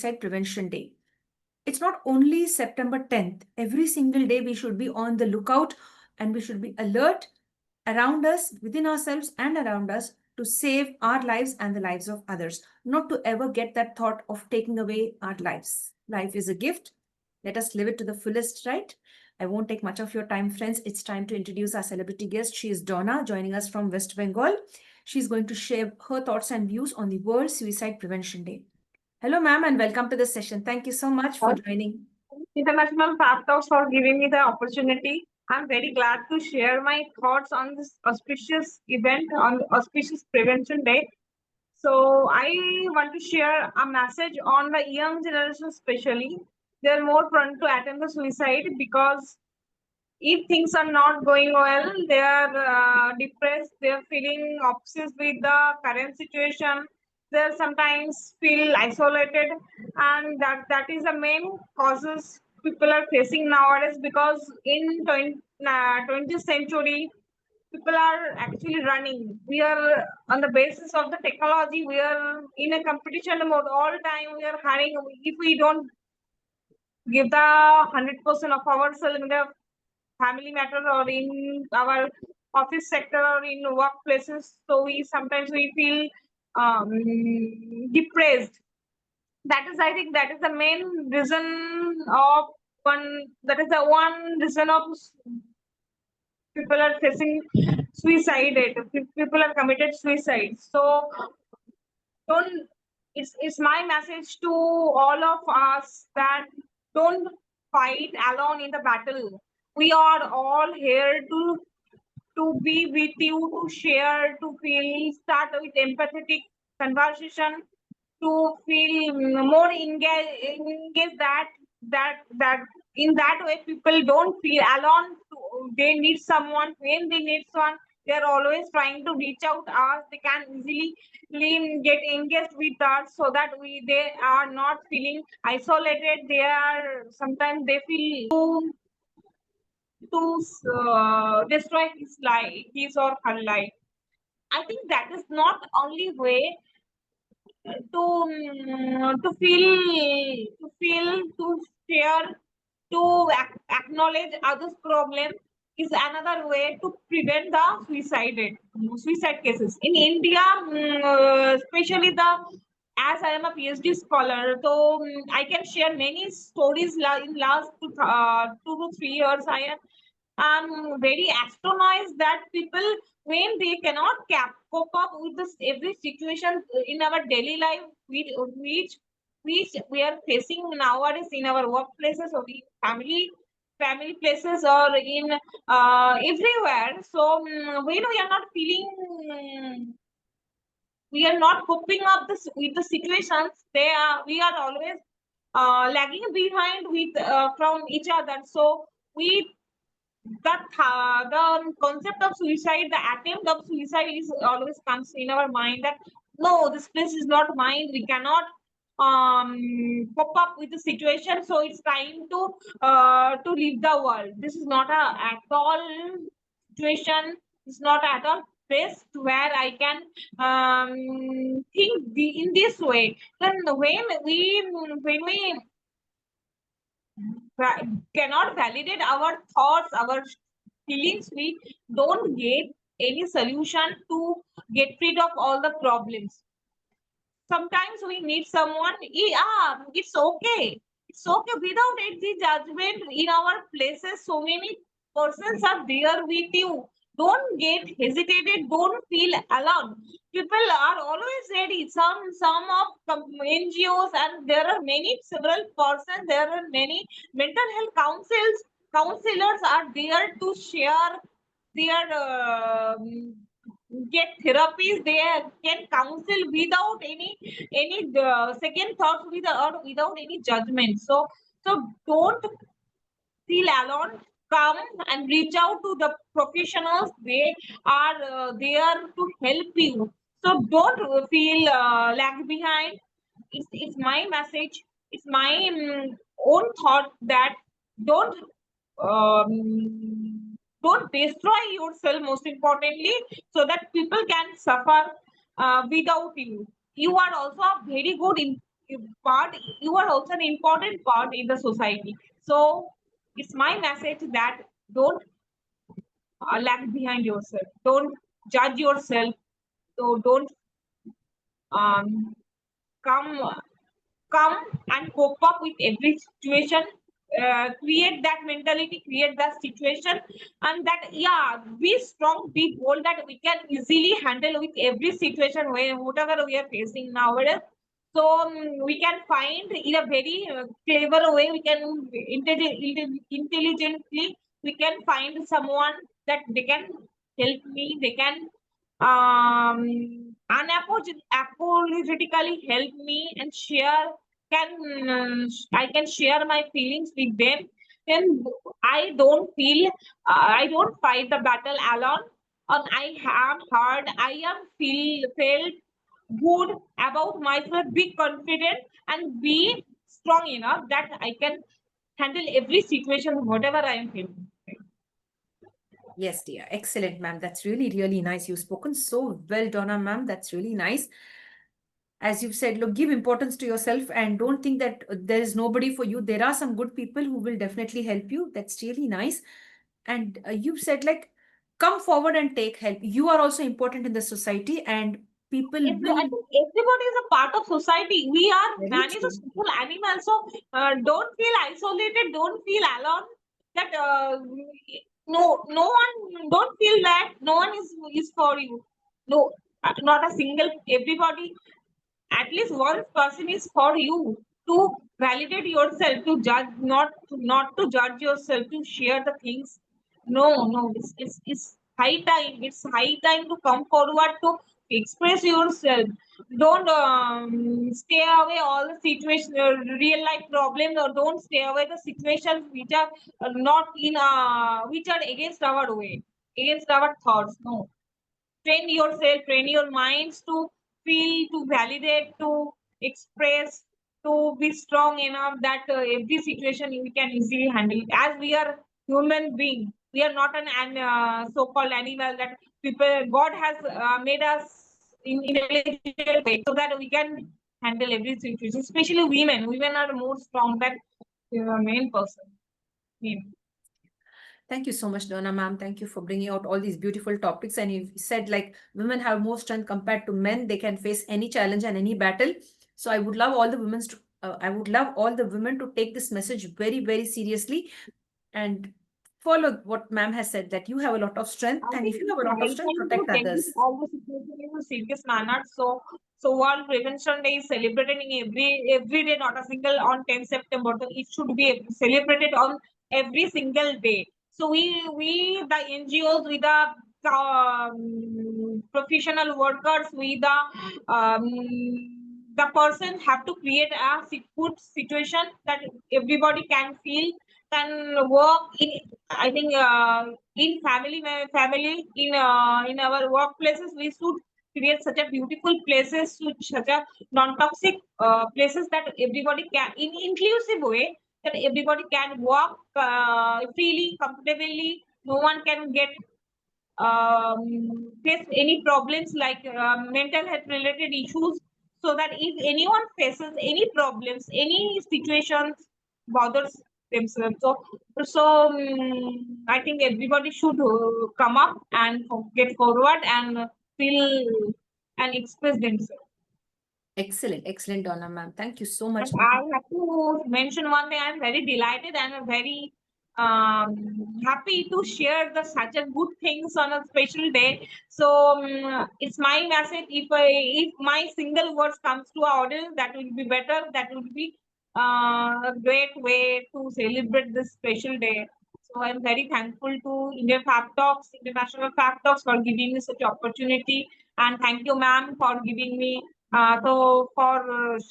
Suicide Prevention Day. It's not only September 10th. Every single day we should be on the lookout and we should be alert around us, within ourselves, and around us to save our lives and the lives of others. Not to ever get that thought of taking away our lives. Life is a gift. Let us live it to the fullest, right? I won't take much of your time, friends. It's time to introduce our celebrity guest. She is Donna, joining us from West Bengal. She's going to share her thoughts and views on the World Suicide Prevention Day. Hello, ma'am, and welcome to the session. Thank you so much for joining. International Factors for giving me the opportunity. I'm very glad to share my thoughts on this auspicious event on Auspicious Prevention Day. So I want to share a message on the young generation especially. They're more prone to attempt the suicide because if things are not going well, they are depressed, they are feeling obsessed with the current situation, they sometimes feel isolated, and that is the main causes people are facing nowadays, because in 20th century people are actually running. We are on the basis of the technology, we are in a competition mode all time, we are hurrying. If we don't give the 100% of ourselves in the family matter or in our office sector or in workplaces, so we sometimes we feel depressed. That is, I think, that is the main reason of one. That is the one reason of people are facing suicide. People are committed suicide. So don't. It's my message to all of us that don't fight alone in the battle. We are all here to be with you, to share, to feel, start with empathetic conversation, to feel more engaged, that in that way people don't feel alone. They need someone. When they need someone, they're always trying to reach out us. They can easily get engaged with us, so that they are not feeling isolated. They are sometimes they feel to destroy his or her life. I think that is not only way to share, to acknowledge others' problem, is another way to prevent the suicide cases in India, especially the. As I am a PhD scholar, so I can share many stories in last 2 to 3 years. I'm very astonished that people, when they cannot cope up with this every situation in our daily life, which we are facing nowadays in our workplaces or in family places or in everywhere. So when we are not feeling, we are not coping up with the situations, we are always lagging behind with from each other. So we the concept of suicide, the attempt of suicide is always comes in our mind that no, this place is not mine. We cannot pop up with the situation, so it's time to leave the world. This is not a at all situation. It's not at all place where I can think in this way. Then when we cannot validate our thoughts, our feelings, we don't get any solution to get rid of all the problems. Sometimes we need someone. Yeah, it's okay without any judgment in our places. So many persons are there with you. Don't get hesitated, don't feel alone. People are always ready. Some of NGOs, and there are many several persons, there are many mental health counselors are there to share their get therapies. They can counsel without any second thoughts, without any judgment. So don't feel alone. Come and reach out to the professionals. They are there to help you. So don't feel lag behind. It's my message. It's my own thought that don't don't destroy yourself, most importantly, so that people can suffer without you. You are also a very good part, you are also an important part in the society. So it's my message that don't lag behind yourself, don't judge yourself, so don't um, come come and cope up with every situation, create that mentality, create that situation, and that, yeah, be strong, be bold, that we can easily handle with every situation where whatever we are facing nowadays. So we can find in a very clever way, we can intelligently, we can find someone that they can help me, they can unapologetically help me and share, can I can share my feelings with them. Then I don't fight the battle alone, and I am hard, I am felt good about myself, be confident and be strong enough that I can handle every situation whatever I am feeling. Yes, dear. Excellent, ma'am. That's really, really nice. You've spoken so well, Donna, ma'am. That's really nice. As you've said, look, give importance to yourself and don't think that there is nobody for you. There are some good people who will definitely help you. That's really nice. And you've said, like, come forward and take help. You are also important in the society, and people I will. think everybody is a part of society. We are Very man is a true. social animal, so don't feel isolated. Don't feel alone. That no one. Don't feel that no one is for you. No, not a single. Everybody, at least one person is for you, to validate yourself, to judge, not to judge yourself, to share the things. No, it's high time, it's high time to come forward, to express yourself. Don't stay away all the situation, real life problems, or don't stay away the situations which are not in which are against our way, against our thoughts. No, train yourself, train your minds to feel, to validate, to express, to be strong enough that every situation we can easily handle it. As we are human being, we are not an so-called animal that people, God has made us in intelligent way so that we can handle every situation. Especially women. Women are more strong than main person. Men. Thank you so much, Donna, ma'am. Thank you for bringing out all these beautiful topics. And you said, like, women have more strength compared to men. They can face any challenge and any battle. So I would love all the women to. I would love all the women to take this message very, very seriously and follow what ma'am has said, that you have a lot of strength, I and think if you have it's a lot of high strength, time to protect take this others. all the situation in a serious manner. So World Prevention Day is celebrated in every day, not a single on 10th September. So it should be celebrated on every single day. So we the NGOs, with the professional workers, with the person have to create a good situation that everybody can feel, can work in. I think in family in our workplaces, we should create such a beautiful places, such a non-toxic places that everybody can, in inclusive way, that everybody can walk freely, comfortably. No one can get face any problems like mental health related issues, so that if anyone faces any problems, any situations bothers themselves, I think everybody should come up and get forward and feel and express themselves. Excellent, excellent, Donna, ma'am. Thank you so much, And I ma'am. have to mention one thing. I'm very delighted and I'm very happy to share the such a good things on a special day. So it's my message. If my single words comes to our audience, that will be better. That will be a great way to celebrate this special day. So I'm very thankful to Indian Fab Talks, International Fab Talks, for giving me such opportunity. And thank you, ma'am, for giving me for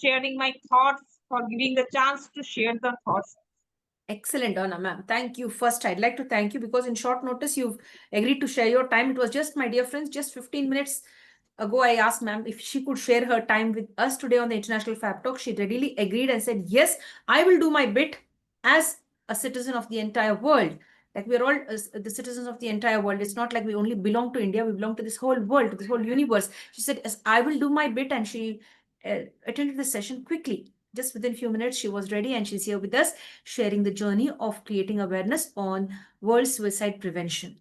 sharing my thoughts, for giving the chance to share the thoughts. Excellent, Donna, ma'am. Thank you. First, I'd like to thank you because in short notice, you've agreed to share your time. It was just, my dear friends, just 15 minutes ago, I asked ma'am if she could share her time with us today on the International Fab Talk. She readily agreed and said, yes, I will do my bit as a citizen of the entire world. Like, we're all the citizens of the entire world. It's not like we only belong to India. We belong to this whole world, to this whole universe. She said, yes, I will do my bit. And she attended the session quickly. Just within a few minutes, she was ready and she's here with us, sharing the journey of creating awareness on World Suicide Prevention.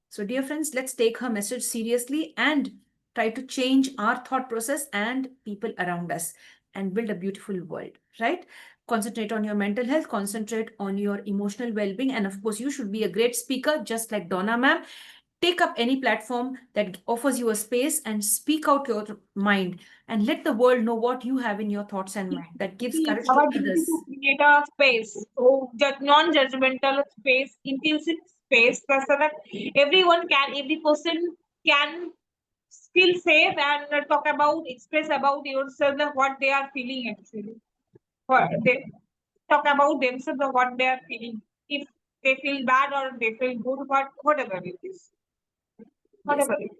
So, dear friends, let's take her message seriously and try to change our thought process and people around us and build a beautiful world, right? Concentrate on your mental health, concentrate on your emotional well being. And of course, you should be a great speaker, just like Donna ma'am. Take up any platform that offers you a space and speak out your mind and let the world know what you have in your thoughts and mind. That gives It's courage to our duty to others. create a space, so non-judgmental space, inclusive space, so that every person can feel safe and talk about, express about yourself, what they are feeling actually. What they talk about themselves or what they are feeling. If they feel bad or they feel good, whatever it is, Yes. whatever it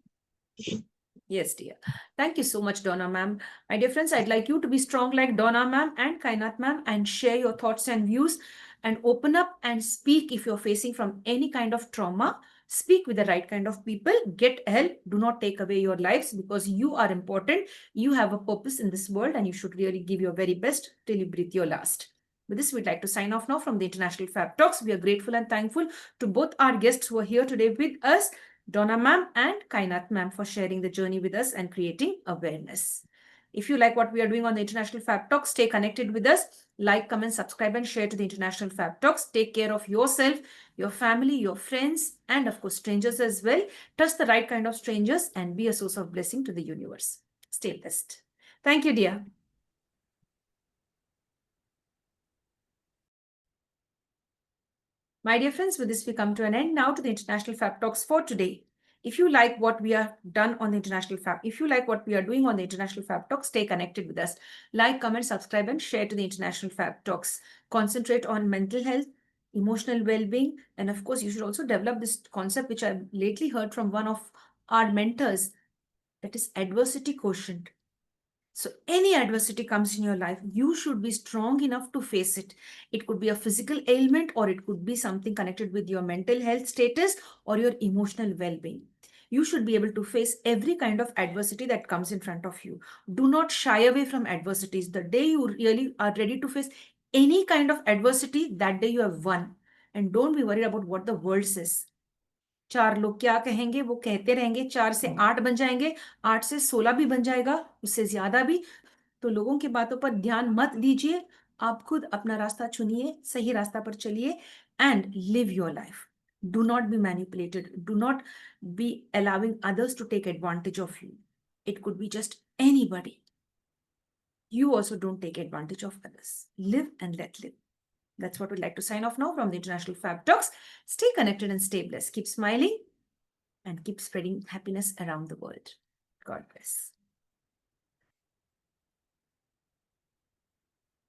is. Yes, dear. Thank you so much, Donna ma'am. My dear friends, I'd like you to be strong like Donna ma'am and Kainat ma'am and share your thoughts and views and open up and speak if you're facing from any kind of trauma. Speak with the right kind of people. Get help. Do not take away your lives because you are important. You have a purpose in this world and you should really give your very best till you breathe your last. With this, we'd like to sign off now from the International Fab Talks. We are grateful and thankful to both our guests who are here today with us, Donna ma'am and Kainat ma'am, for sharing the journey with us and creating awareness. If you like what we are doing on the International Fab Talks, stay connected with us. Like, comment, subscribe, and share to the International Fab Talks. Take care of yourself, your family, your friends, and of course, strangers as well. Touch the right kind of strangers and be a source of blessing to the universe. Stay blessed. Thank you, dear. My dear friends, with this we come to an end now to the International Fab Talks for today. If you like what we are done on the International Fab, if you like what we are doing on the International Fab Talks, stay connected with us. Like, comment, subscribe, and share to the International Fab Talks. Concentrate on mental health, emotional well-being, and of course, you should also develop this concept which I've lately heard from one of our mentors, that is adversity quotient. So, any adversity comes in your life, you should be strong enough to face it. It could be a physical ailment, or it could be something connected with your mental health status or your emotional well being. You should be able to face every kind of adversity that comes in front of you. Do not shy away from adversities. The day you really are ready to face any kind of adversity, that day you have won. And don't be worried about what the world says. चार लोग क्या कहेंगे वो कहते रहेंगे, 4 से 8 बन जाएंगे, 8 से 16 भी बन जाएगा, उससे ज्यादा भी। तो लोगों की बातों पर ध्यान मत दीजिए, आप खुद अपना रास्ता चुनिए, सही रास्ता पर चलिए and live your life. Do not be manipulated. Do not be allowing others to take advantage of you. It could be just anybody. You also don't take advantage of others. Live and let live. That's what we'd like to sign off now from the International Fab Talks. Stay connected and stay blessed. Keep smiling and keep spreading happiness around the world. God bless.